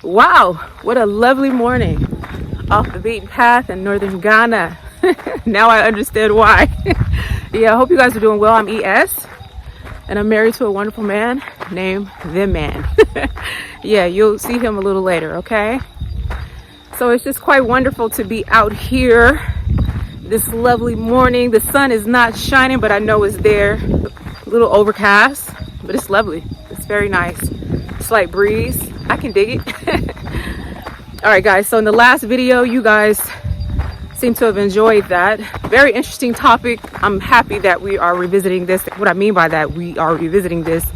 Wow, what a lovely morning off the beaten path in northern Ghana. Now I understand why. Yeah, I hope you guys are doing well. I'm ES and I'm married to a wonderful man named The Man. Yeah, you'll see him a little later, okay? So it's just quite wonderful to be out here this lovely morning. The sun is not shining, but I know it's there. A little overcast, but it's lovely. It's very nice. Slight breeze. I can dig it. All right, guys. So in the last video, you guys seem to have enjoyed that. Very interesting topic. I'm happy that we are revisiting this. What I mean by that, we are revisiting this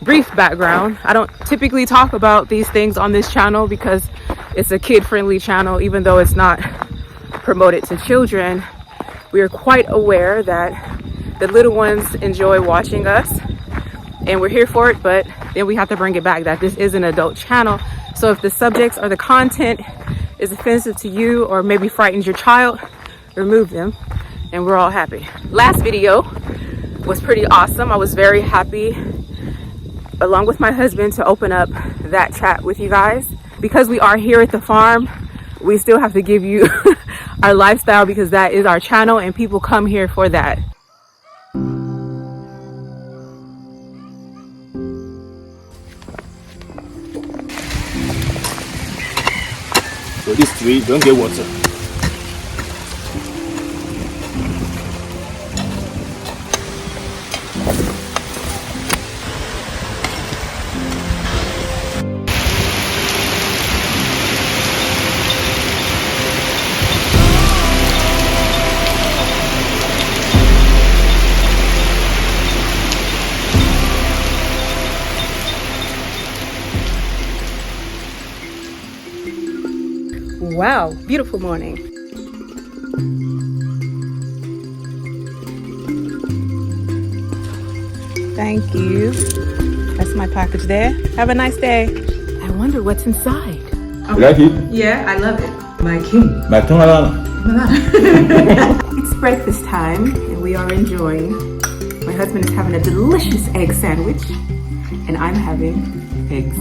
brief background. I don't typically talk about these things on this channel because it's a kid-friendly channel, even though it's not promoted to children. We are quite aware that the little ones enjoy watching us and we're here for it, but then we have to bring it back that this is an adult channel. So if the subjects or the content is offensive to you or maybe frightens your child, remove them and we're all happy. Last video was pretty awesome. I was very happy, along with my husband, to open up that chat with you guys. Because we are here at the farm, we still have to give you our lifestyle because that is our channel and people come here for that. So these three don't get water. Wow, beautiful morning. Thank you. That's my package there. Have a nice day. I wonder what's inside. You like it? Yeah, I love it. My king. My tongue. It's breakfast time and we are enjoying. My husband is having a delicious egg sandwich and I'm having eggs.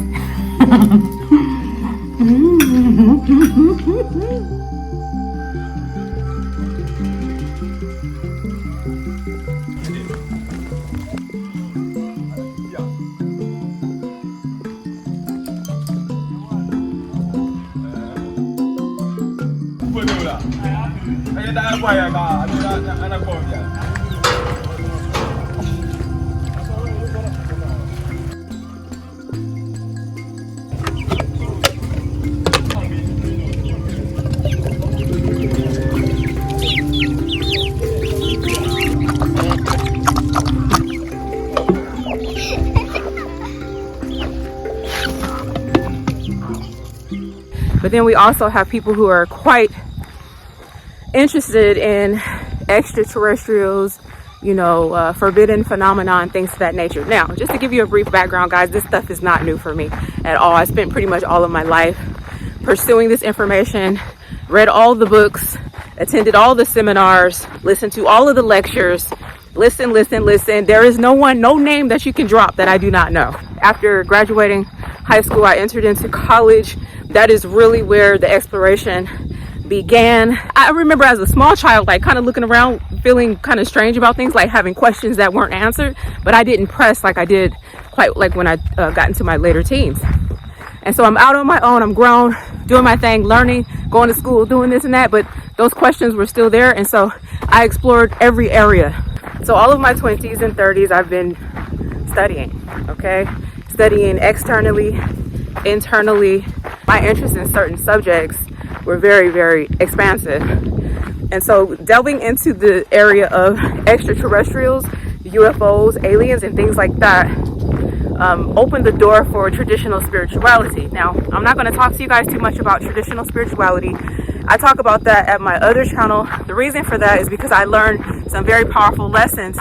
But then we also have people who are quite interested in extraterrestrials, you know, forbidden phenomenon, things of that nature. Now, just to give you a brief background, guys, this stuff is not new for me at all. I spent pretty much all of my life pursuing this information, read all the books, attended all the seminars, listened to all of the lectures, listen. There is no name that you can drop that I do not know. After graduating high school, I entered into college. That is really where the exploration began. I remember as a small child, like kind of looking around, feeling kind of strange about things, like having questions that weren't answered, but I didn't press like I did quite like when I got into my later teens. And so I'm out on my own, I'm grown, doing my thing, learning, going to school, doing this and that, but those questions were still there. And so I explored every area. So all of my 20s and 30s, I've been studying, okay? Studying externally, internally. My interest in certain subjects were very, very expansive. And so delving into the area of extraterrestrials, UFOs, aliens, and things like that opened the door for traditional spirituality. Now, I'm not going to talk to you guys too much about traditional spirituality. I talk about that at my other channel. The reason for that is because I learned some very powerful lessons,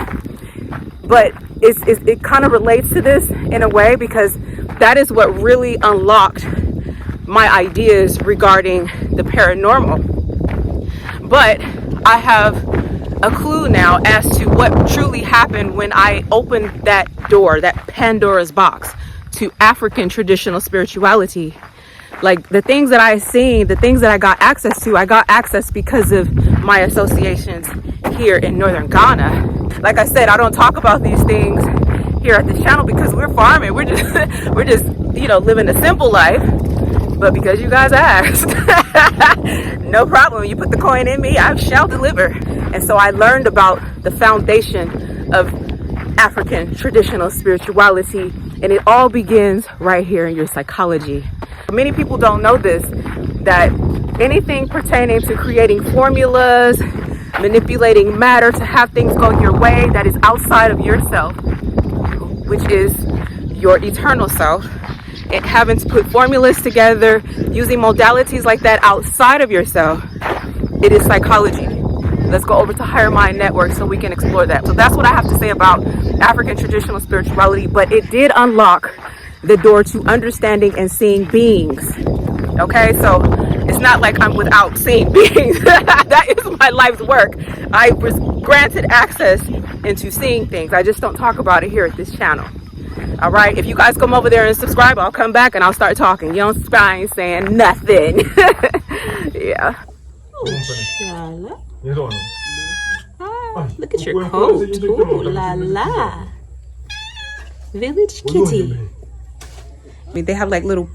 but it kind of relates to this in a way because that is what really unlocked my ideas regarding the paranormal. But I have a clue now as to what truly happened when I opened that door, that Pandora's box, to African traditional spirituality. Like the things that I seen, the things that I got access because of my associations here in northern Ghana. Like I said, I don't talk about these things here at this channel because we're farming. We're just living a simple life. But because you guys asked, no problem. You put the coin in me, I shall deliver. And so I learned about the foundation of African traditional spirituality, and it all begins right here in your psychology. Many people don't know this, that anything pertaining to creating formulas, manipulating matter to have things go your way that is outside of yourself, which is your eternal self, and having to put formulas together, using modalities like that outside of yourself, it is psychology. Let's go over to Higher Mind Network so we can explore that. So that's what I have to say about African traditional spirituality, but it did unlock the door to understanding and seeing beings. Okay, so it's not like I'm without seeing beings. That is my life's work. I was granted access into seeing things. I just don't talk about it here at this channel. All right, if you guys come over there and subscribe, I'll come back and I'll start talking. You don't subscribe, I ain't saying nothing. Yeah. Ah, look at your coat. Ooh la la. Village kitty. I mean, they have like little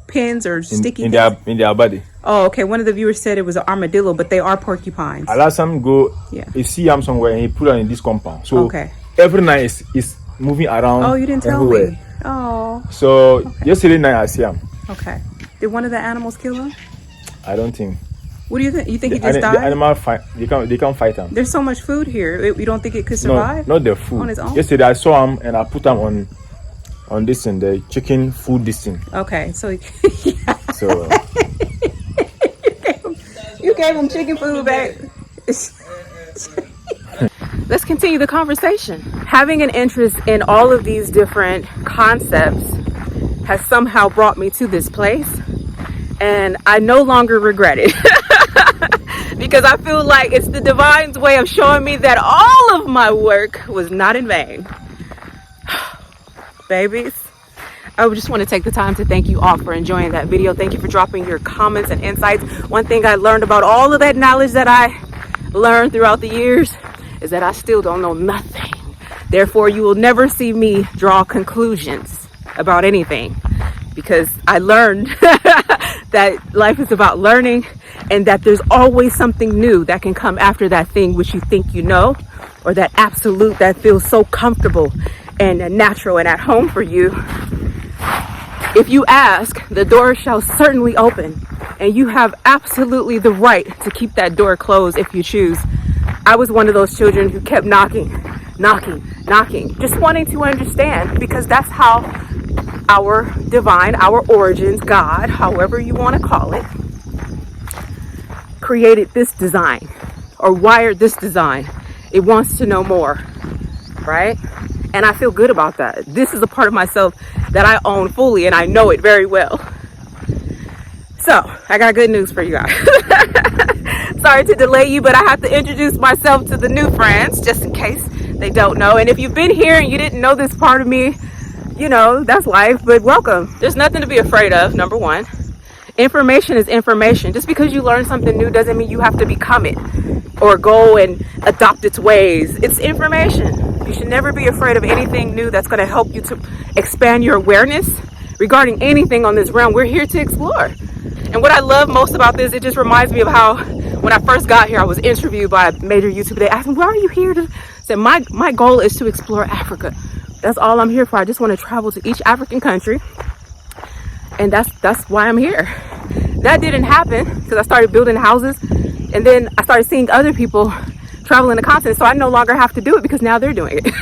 pins or sticky in their body. Oh, okay. One of the viewers said it was an armadillo, but they are porcupines. I let some go. Yeah. You see him somewhere and he put it in this compound. So okay. Every night is moving around. Oh, you didn't tell everywhere. me. Oh. So yesterday night I see him. Okay. Did one of the animals kill him? I don't think. What do you think? You think he just died? The animal fight. They can't fight him. There's so much food here. You don't think it could survive? No, not the food. On his own? Yesterday I saw him and I put him on this thing, the chicken food this thing. Okay, so yeah. So you gave him chicken food back. Let's continue the conversation. Having an interest in all of these different concepts has somehow brought me to this place, and I no longer regret it. Because I feel like it's the divine's way of showing me that all of my work was not in vain. Babies, I just want to take the time to thank you all for enjoying that video. Thank you for dropping your comments and insights. One thing I learned about all of that knowledge that I learned throughout the years is that I still don't know nothing. Therefore, you will never see me draw conclusions about anything, because I learned that life is about learning, and that there's always something new that can come after that thing which you think you know, or that absolute that feels so comfortable and natural and at home for you. If you ask, the door shall certainly open, and you have absolutely the right to keep that door closed if you choose. I was one of those children who kept knocking, just wanting to understand, because that's how our divine, our origins, God, however you want to call it, created this design or wired this design. It wants to know more, right? And I feel good about that. This is a part of myself that I own fully, and I know it very well. So I got good news for you guys. Sorry to delay you, but I have to introduce myself to the new friends, just in case they don't know. And if you've been here and you didn't know this part of me, that's life, but welcome. There's nothing to be afraid of, number one. Information is information. Just because you learn something new doesn't mean you have to become it or go and adopt its ways. It's information. You should never be afraid of anything new that's going to help you to expand your awareness regarding anything on this realm. We're here to explore. And what I love most about this, it just reminds me of how when I first got here, I was interviewed by a major YouTuber. They asked me, why are you here? I said, my goal is to explore Africa. That's all I'm here for. I just want to travel to each African country. And that's why I'm here. That didn't happen because I started building houses, and then I started seeing other people traveling the continent. So I no longer have to do it because now they're doing it.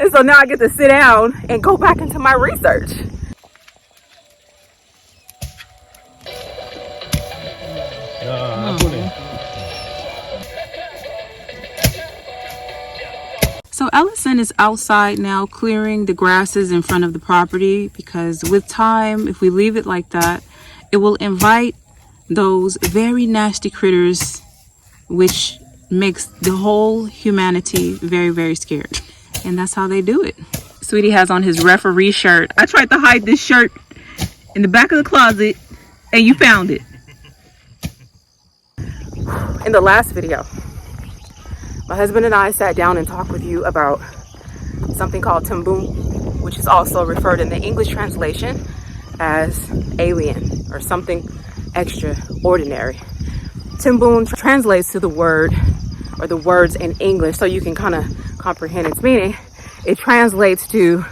And so now I get to sit down and go back into my research. So Ellison is outside now clearing the grasses in front of the property, because with time, if we leave it like that, it will invite those very nasty critters, which makes the whole humanity very, very scared. And that's how they do it. Sweetie has on his referee shirt. I tried to hide this shirt in the back of the closet and you found it. In the last video, my husband and I sat down and talked with you about something called timbun, which is also referred in the English translation as alien or something extraordinary. Timbun translates to the word or the words in English so you can kind of comprehend its meaning. It translates to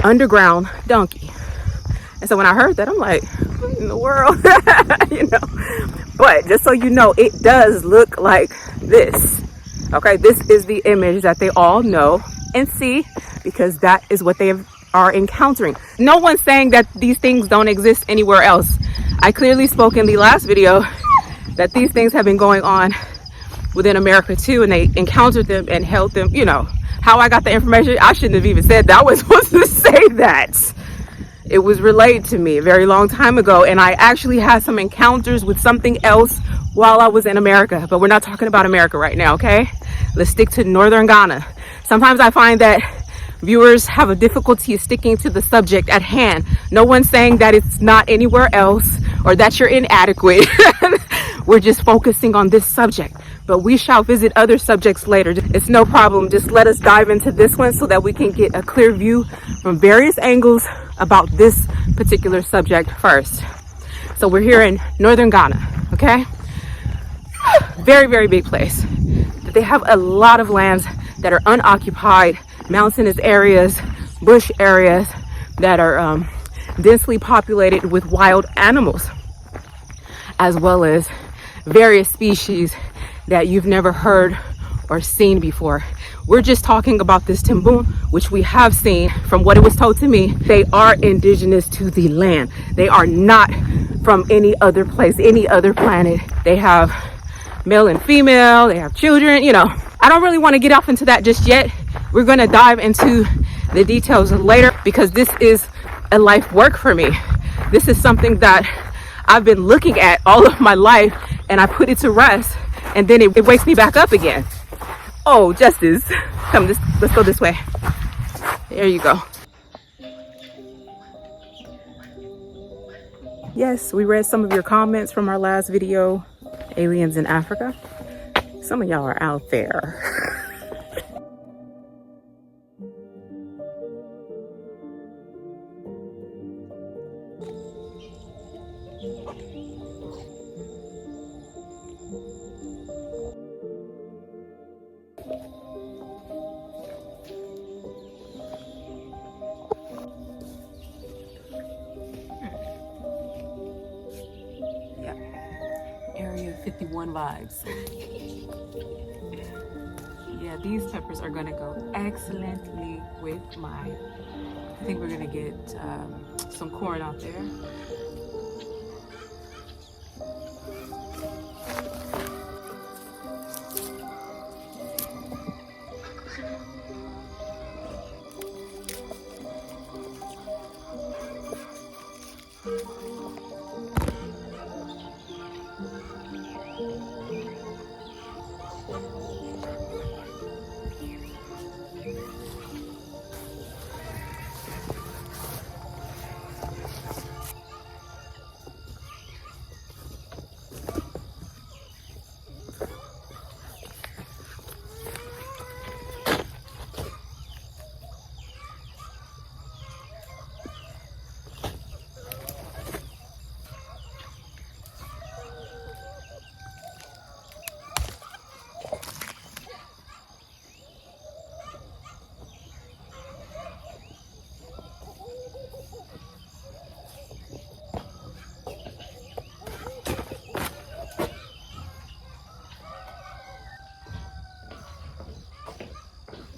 underground donkey. And so when I heard that, I'm like, what in the world? You know, but just so you know, it does look like this. Okay, this is the image that they all know and see because that is what they are encountering. No one's saying that these things don't exist anywhere else. I clearly spoke in the last video that these things have been going on within America too, and they encountered them and held them. You know, how I got the information, I shouldn't have even said that. I was supposed to say that. It was relayed to me a very long time ago, and I actually had some encounters with something else while I was in America, but we're not talking about America right now, okay? Let's stick to northern Ghana. Sometimes I find that viewers have a difficulty sticking to the subject at hand. No one's saying that it's not anywhere else or that you're inadequate. We're just focusing on this subject, but we shall visit other subjects later. It's no problem. Just let us dive into this one so that we can get a clear view from various angles about this particular subject first. So we're here in northern Ghana, okay? Very, very big place. They have a lot of lands that are unoccupied, mountainous areas, bush areas that are densely populated with wild animals, as well as various species that you've never heard or seen before. We're just talking about this timbun, which we have seen. From what it was told to me, they are indigenous to the land. They are not from any other place, any other planet. They have male and female, they have children, you know. I don't really want to get off into that just yet. We're going to dive into the details later because this is a life work for me. This is something that I've been looking at all of my life, and I put it to rest, and then it wakes me back up again. Oh, Justice, come, let's go this way. There you go. Yes, we read some of your comments from our last video, aliens in Africa. Some of y'all are out there. Area 51 vibes. Yeah, these peppers are gonna go excellently with mine. I think we're gonna get some corn out there.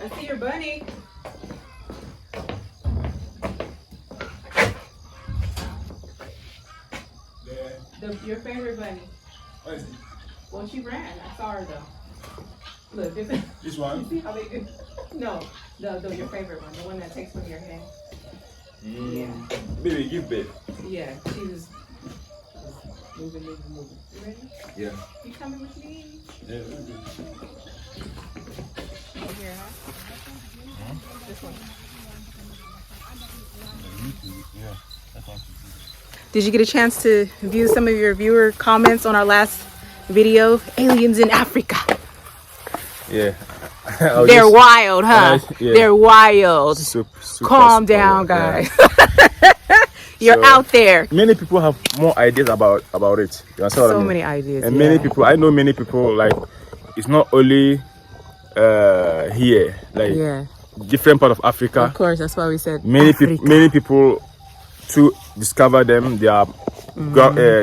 I see your bunny. Your favorite bunny. What is it? Well, she ran. I saw her though. Look, This one? You see how they do? No, your favorite one, the one that takes from your hand. Yeah. Baby, give babe. Yeah, she was moving. You ready? Yeah. You coming with me? Yeah. Here, huh? This one. Did you get a chance to view some of your viewer comments on our last video? Aliens in Africa. Yeah. They're wild, huh? Yeah. They're wild. Super Calm down, guys. You're So, out there. Many people have more ideas about it. You understand what I So mean? many ideas. And yeah. many people, I know many people, like, it's not only here, like Yeah. different part of Africa. Of course, that's why we said Many people to discover them, their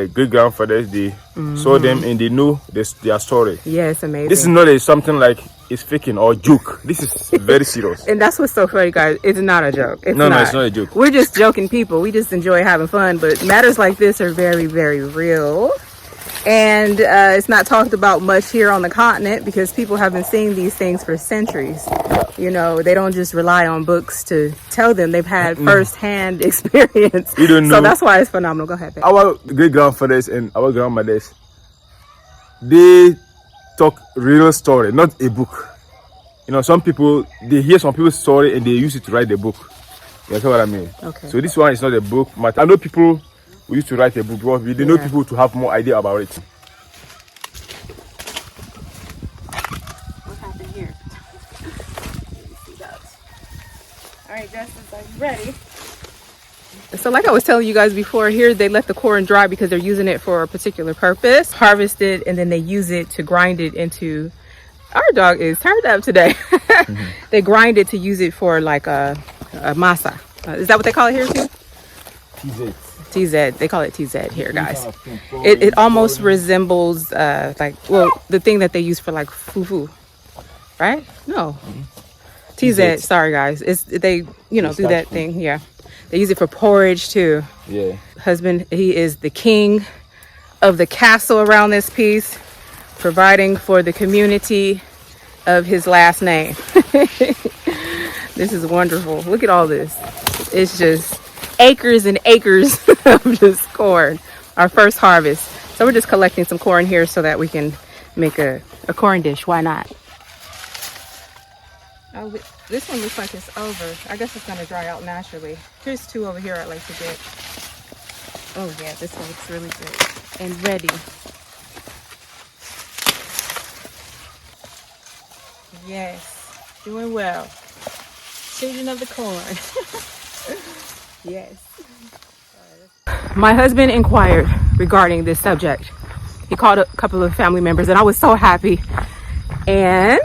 great grandfathers, they saw them and they know their story. Yeah, it's amazing. This is not something like it's faking or joke. This is very serious. And that's what's so funny, guys. It's not a joke. No, it's not a joke. We're just joking people. We just enjoy having fun. But matters like this are very, very real. And it's not talked about much here on the continent because people have been seeing these things for centuries. You know, they don't just rely on books to tell them. They've had first-hand experience. You don't know. So that's why it's phenomenal. Go ahead, babe. Our great-grandfathers and our grandmothers, they talk real story, not a book. You know, some people, they hear some people's story and they use it to write the book. You know what I mean? Okay. So this one is not a book, but I know people who used to write a book because we didn't know people to have more idea about it. What happened here? All right, Justice, are you ready? So like I was telling you guys before, here they let the corn dry because they're using it for a particular purpose. Harvest it, and then they use it to grind it into... Our dog is turned up today. They grind it to use it for like a masa. Is that what they call it here too? TZ. They call it TZ here, guys. It almost resembles like, well, the thing that they use for like fufu, right? No. TZ. Sorry, guys. It's they, you know, do that thing. Yeah. They use it for porridge too. Yeah. Husband, he is the king of the castle around this piece, providing for the community of his last name. This is wonderful. Look at all this. It's just acres and acres of just corn. Our first harvest. So we're just collecting some corn here so that we can make a corn dish. Why not? Oh, this one looks like it's over. I guess it's going to dry out naturally. Here's two over here I'd like to get. Oh yeah, this one looks really good and ready. Yes, doing well. Children of the corn. Yes. My husband inquired regarding this subject. He called a couple of family members and I was so happy. And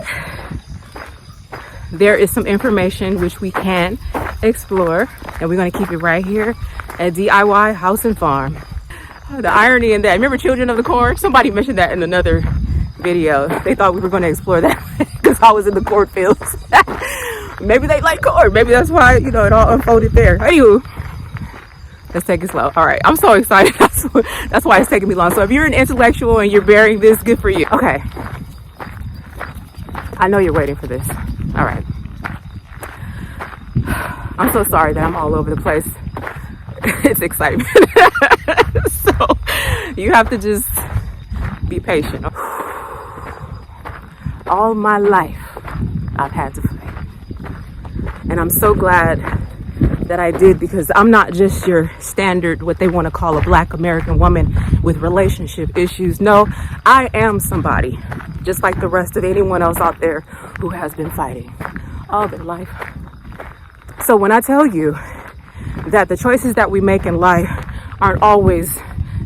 there is some information which we can explore, and we're going to keep it right here at DIY House and Farm. The irony in that, remember Children of the Corn? Somebody mentioned that in another video. They thought we were going to explore that because I was in the cornfields. Maybe they like corn. Maybe that's why, you know, it all unfolded there. Anywho, let's take it slow. All right, I'm so excited. That's why it's taking me long. So if you're an intellectual and you're bearing this, good for you. Okay. I know you're waiting for this. All right. I'm so sorry that I'm all over the place. It's excitement. So you have to just be patient. All my life, I've had to fight. And I'm so glad that I did, because I'm not just your standard, what they want to call a Black American woman with relationship issues. No, I am somebody just like the rest of anyone else out there who has been fighting all their life. So when I tell you that the choices that we make in life aren't always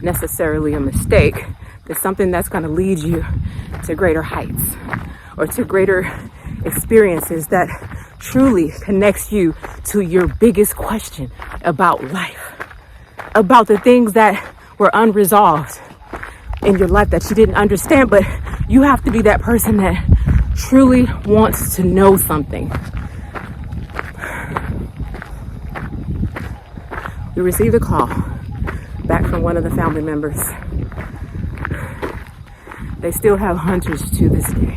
necessarily a mistake, it's something that's going to lead you to greater heights or to greater experiences that truly connects you to your biggest question about life, about the things that were unresolved in your life that you didn't understand, but you have to be that person that truly wants to know something. We received a call back from one of the family members. They still have hunters to this day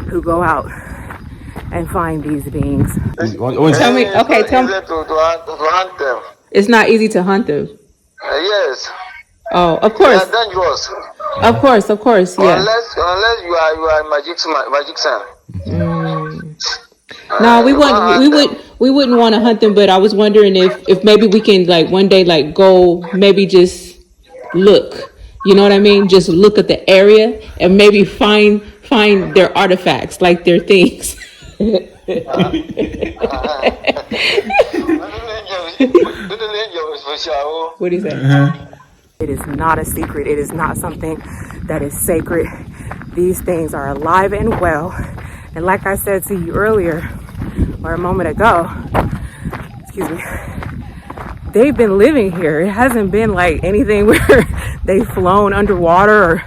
who go out and find these beings. Tell me, okay, tell me. To hunt them. It's not easy to hunt them. Yes. Oh, of They course. are dangerous. Of course, yeah. Unless you are a magician. No, we You wouldn't. can't We hunt them. wouldn't want to hunt them. But I was wondering if maybe we can like one day like go maybe just look. You know what I mean? Just look at the area and maybe find their artifacts, like their things. What do you say? It is not a secret. It is not something that is sacred. These things are alive and well. And like I said to you earlier, or a moment ago, excuse me, they've been living here. It hasn't been like anything where they've flown underwater or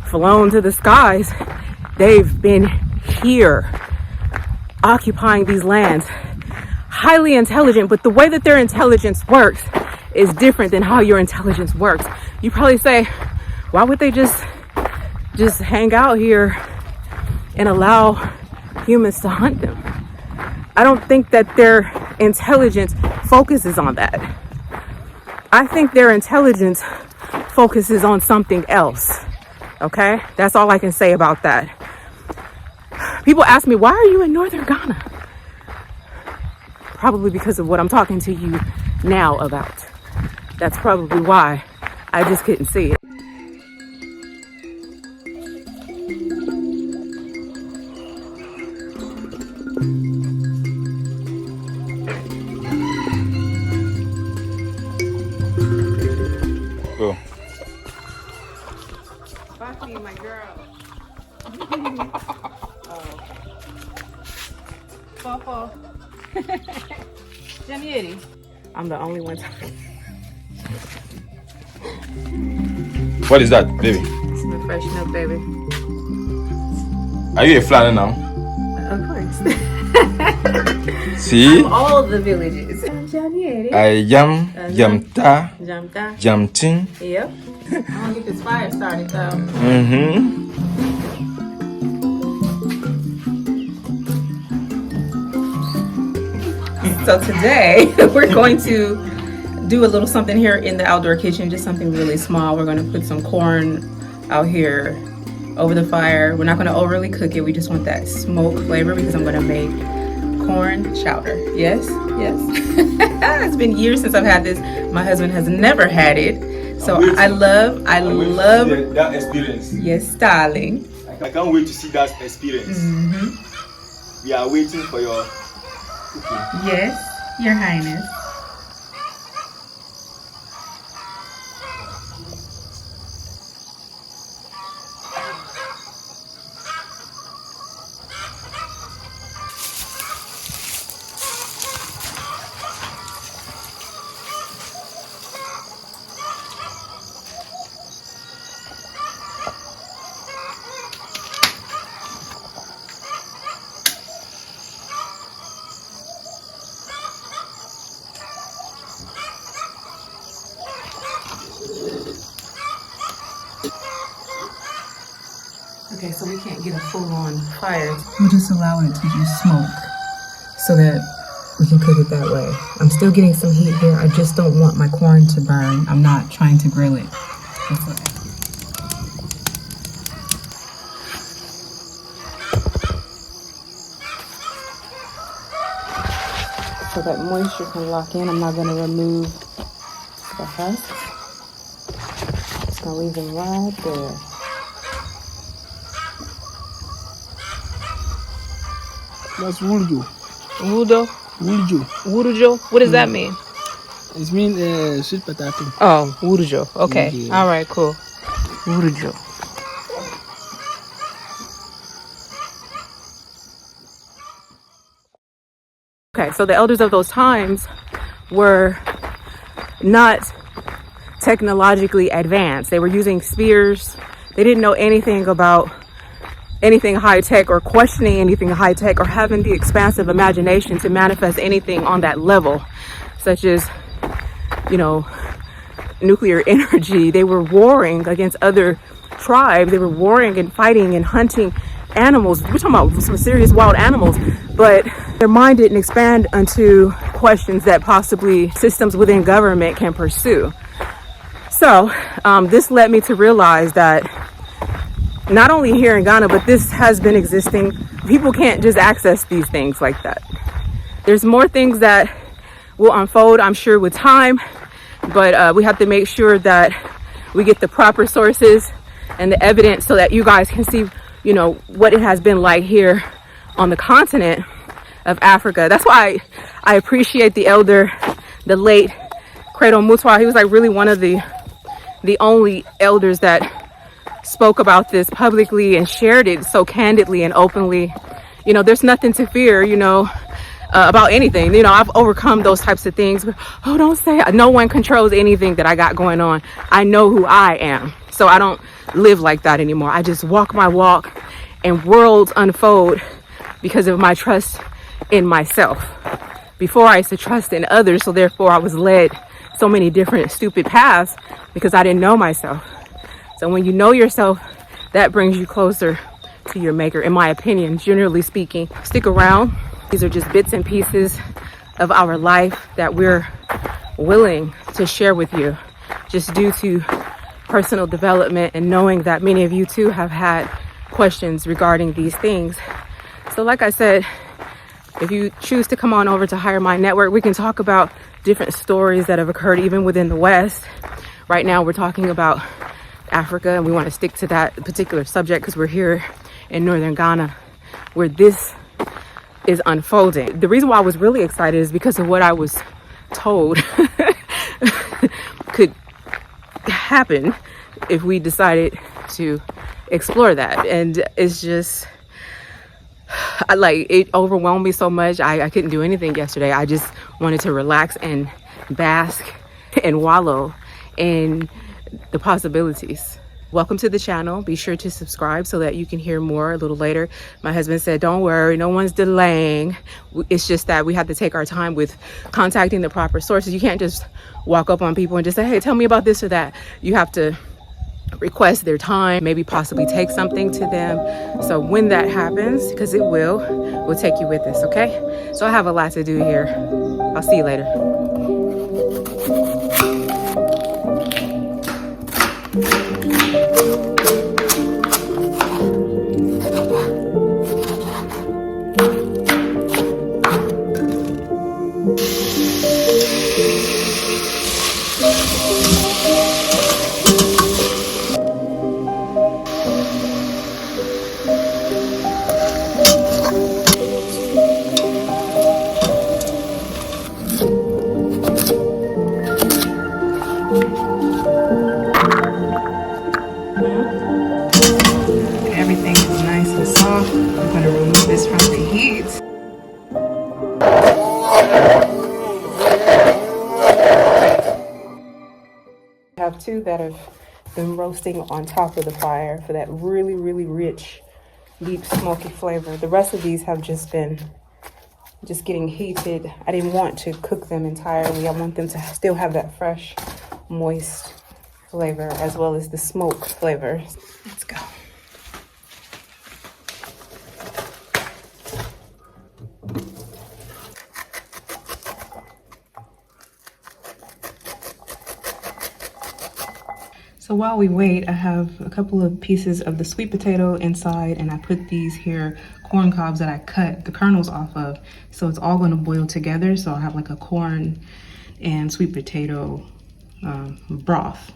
flown to the skies. They've been here, occupying these lands. Highly intelligent, but the way that their intelligence works is different than how your intelligence works. You probably say, why would they just hang out here and allow humans to hunt them? I don't think that their intelligence focuses on that. I think their intelligence focuses on something else. Okay? That's all I can say about that. People ask me, why are you in northern Ghana? Probably because of what I'm talking to you now about. That's probably why. I just couldn't see it. Go. Buffy, my girl. Fofo. Jamieri. I'm the only one talking. What is that, baby? It's my fresh milk, baby. Are you a flanner now? Of course. See? All the villages. Jamieri. I am Jamta Jamta. Jamtin. Yep. I'm gonna get this fire started though. Mm-hmm. So today we're going to do a little something here in the outdoor kitchen, just something really small. We're going to put some corn out here over the fire. We're not going to overly cook it. We just want that smoke flavor because I'm going to make corn chowder. Yes, yes. It's been years since I've had this. My husband has never had it. So I love that experience. Yes, darling. I can't wait to see that experience. Mm-hmm. We are waiting for your cooking. Yes, Your Highness. Okay, so we can't get a full-on fire. We just allow it to just smoke so that we can cook it that way. I'm still getting some heat here. I just don't want my corn to burn. I'm not trying to grill it. So that moisture can lock in. I'm not going to remove the husk. Just going to leave them right there. That's Wurjo. Wudo? Wurjo. Wurujo? What does that mean? It means sweet potato. Oh, Wurujo. Okay. Yeah. All right, cool. Wurujo. Okay, so the elders of those times were not technologically advanced. They were using spears. They didn't know anything about anything high tech or questioning anything high tech or having the expansive imagination to manifest anything on that level, such as, you know, nuclear energy. They were warring against other tribes. They were warring and fighting and hunting animals. We're talking about some serious wild animals, but their mind didn't expand unto questions that possibly systems within government can pursue. So this led me to realize that not only here in Ghana, but this has been existing people can't just access these things like that. There's more things that will unfold, I'm sure, with time, but we have to make sure that we get the proper sources and the evidence so that you guys can see, you know, what it has been like here on the continent of Africa. That's why I appreciate the late Credo Mutwa. He was like really one of the only elders that spoke about this publicly and shared it so candidly and openly. You know, there's nothing to fear, you know, about anything. You know, I've overcome those types of things. But, oh, don't say it. No one controls anything that I got going on. I know who I am. So I don't live like that anymore. I just walk my walk and worlds unfold because of my trust in myself. Before, I used to trust in others, so therefore I was led so many different stupid paths because I didn't know myself. So when you know yourself, that brings you closer to your maker, in my opinion, generally speaking. Stick around. These are just bits and pieces of our life that we're willing to share with you, just due to personal development and knowing that many of you too have had questions regarding these things. So like I said, if you choose to come on over to Higher Mind Network, we can talk about different stories that have occurred even within the West. Right now we're talking about Africa, and we want to stick to that particular subject because we're here in northern Ghana where this is unfolding. The reason why I was really excited is because of what I was told could happen if we decided to explore that. And it's just, it overwhelmed me so much. I couldn't do anything yesterday. I just wanted to relax and bask and wallow in the possibilities. Welcome to the channel. Be sure to subscribe so that you can hear more a little later. My husband said, don't worry, no one's delaying. It's just that we have to take our time with contacting the proper sources. You can't just walk up on people and just say, hey, tell me about this or that. You have to request their time, maybe possibly take something to them. So when that happens, because it will, we'll take you with us, okay? So I have a lot to do here. I'll see you later. Everything is nice and soft. I'm going to remove this from the heat. I have two that have been roasting on top of the fire for that really, really rich, deep, smoky flavor. The rest of these have just been getting heated. I didn't want to cook them entirely. I want them to still have that fresh, moist flavor as well as the smoke flavor. Let's go. So while we wait, I have a couple of pieces of the sweet potato inside, and I put these here corn cobs that I cut the kernels off of. So it's all going to boil together. So I'll have like a corn and sweet potato broth.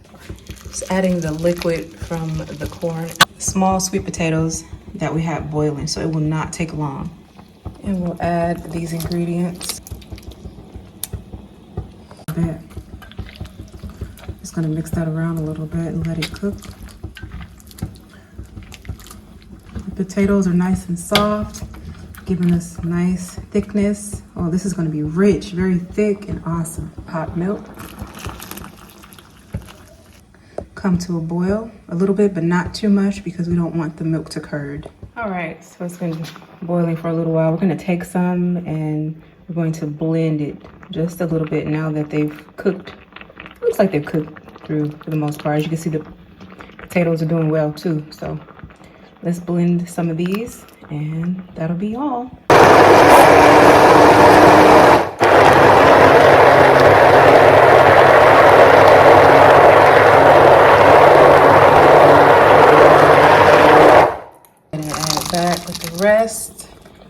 Just adding the liquid from the corn, small sweet potatoes that we had boiling, so it will not take long. And we'll add these ingredients. Just gonna mix that around a little bit and let it cook. The potatoes are nice and soft, giving us nice thickness. Oh, this is gonna be rich, very thick and awesome. Hot milk. Come to a boil a little bit, but not too much because we don't want the milk to curd. All right, so it's been boiling for a little while. We're gonna take some and we're going to blend it just a little bit now that they've cooked. Looks like they've cooked through for the most part. As you can see, the potatoes are doing well too. So let's blend some of these and that'll be all. And add it back with the rest.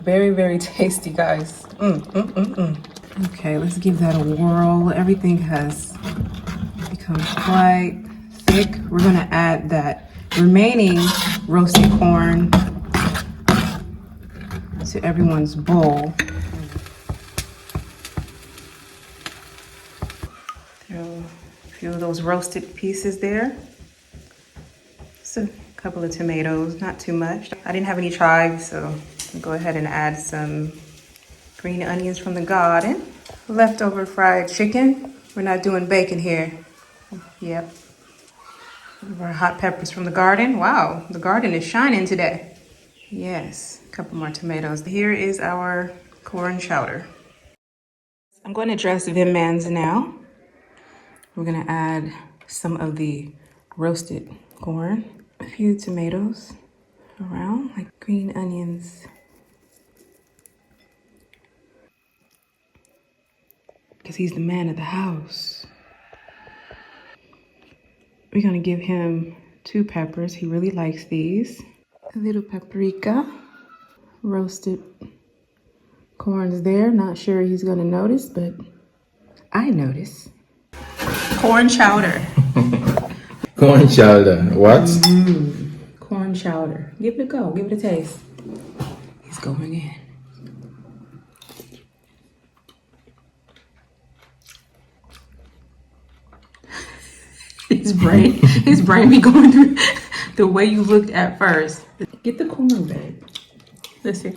Very, very tasty, guys. Okay, let's give that a whirl. Everything has become quite thick. We're gonna add that remaining roasted corn to everyone's bowl. Throw a few of those roasted pieces there. Just a couple of tomatoes, not too much. I didn't have any chives, so I'll go ahead and add some green onions from the garden. Leftover fried chicken. We're not doing bacon here. Yep. Our hot peppers from the garden. Wow, the garden is shining today. Yes, a couple more tomatoes. Here is our corn chowder. I'm going to dress Vim Mans now. We're gonna add some of the roasted corn, a few tomatoes around, like green onions. Because he's the man of the house. We're gonna give him 2 peppers. He really likes these. A little paprika, roasted corn's there. Not sure he's gonna notice, but I notice. Corn chowder. Corn chowder. What? Corn chowder. Give it a go. Give it a taste. He's going in. His brain be going through the way you looked at first. Get the corn, babe. Let's see.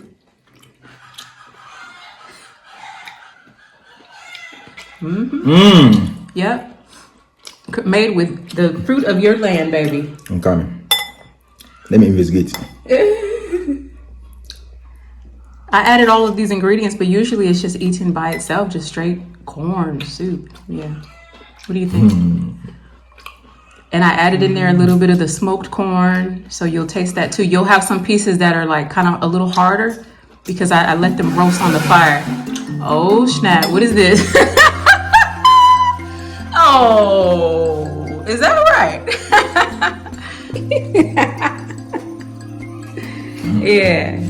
Yep. Made with the fruit of your land, baby. I'm coming. Let me investigate. I added all of these ingredients, but usually it's just eaten by itself, just straight corn soup. Yeah. What do you think? And I added in there a little bit of the smoked corn, so you'll taste that too. You'll have some pieces that are like kind of a little harder because I let them roast on the fire. Oh snap, what is this? Oh, is that right? Yeah.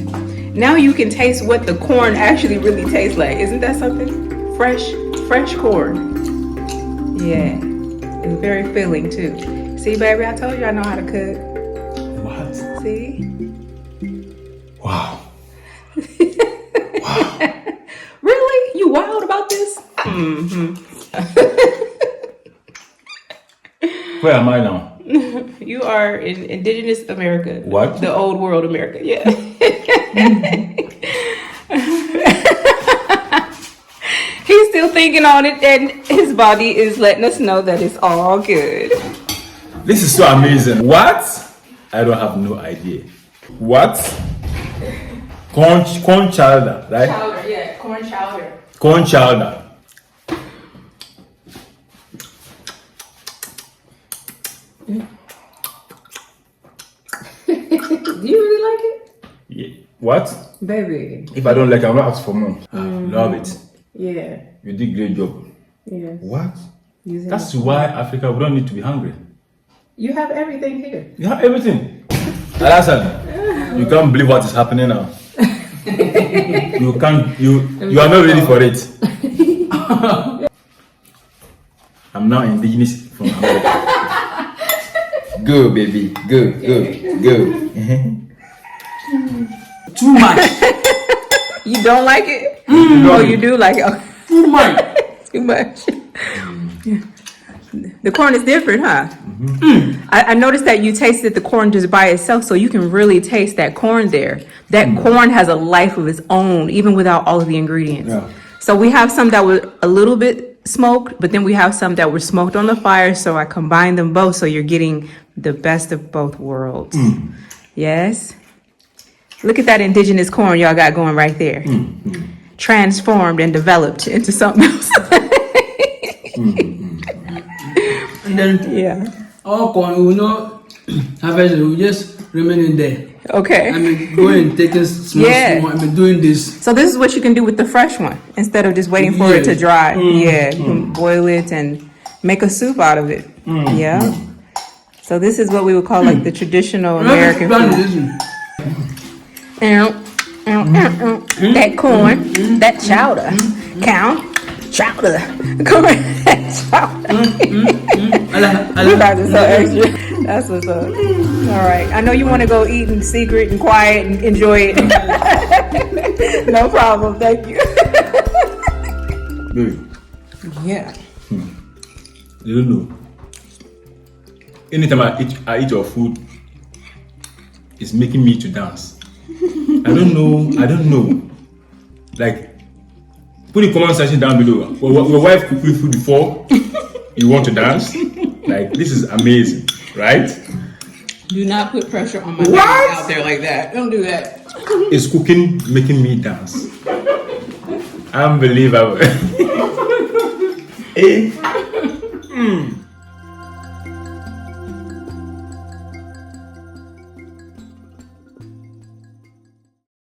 Now you can taste what the corn actually really tastes like. Isn't that something? Fresh corn. Yeah. It's very filling too. See, baby, I told you I know how to cook. What? See? Wow. Really? You wild about this? Where am I now? You are in indigenous America. What? The old world America, yeah. He's still thinking on it, and his body is letting us know that it's all good. This is so amazing. What? I don't have no idea. What? Corn chowder, right? Chowder, yeah, corn chowder. Corn chowder. Do you really like it? Yeah. What? Baby. If I don't like it, I'm gonna ask for more. Love it. Yeah. You did great job. Yeah. What? That's why Africa, we don't need to be hungry. You have everything here. You have everything. Alasan, you can't believe what is happening now. You are not ready for it. I'm now indigenous from America. Go, baby. Go. Too much. You don't like it? Oh, you do like it? Oh. Too much. Too much. Yeah. The corn is different, huh? I noticed that you tasted the corn just by itself, so you can really taste that corn there. That corn has a life of its own, even without all of the ingredients. Yeah. So we have some that were a little bit smoked, but then we have some that were smoked on the fire, so I combined them both, so you're getting the best of both worlds. Yes? Look at that indigenous corn y'all got going right there. Transformed and developed into something else. And then Yeah. all corn we will not harvest it, we will just remain in there. Okay. I mean, going taking small, Yeah. small. I mean, doing this. So this is what you can do with the fresh one. Instead of just waiting for it to Yes. dry. Yeah, you can boil it and make a soup out of it. Yeah. So this is what we would call like the traditional American Plan food. this one. That corn, that chowder, chowder, corn, chowder. You guys are so extra. That's what's up. All right, I know you want to go eat in secret and quiet and enjoy it. No problem, thank you. Baby, Yeah. you don't know. Anytime I eat your food, it's making me to dance. I don't know. Like, put the comment section down below. Your wife cooked you food before you want to dance? Like, this is amazing, right? Do not put pressure on my baby out there like that. Don't do that. Is cooking making me dance? Unbelievable.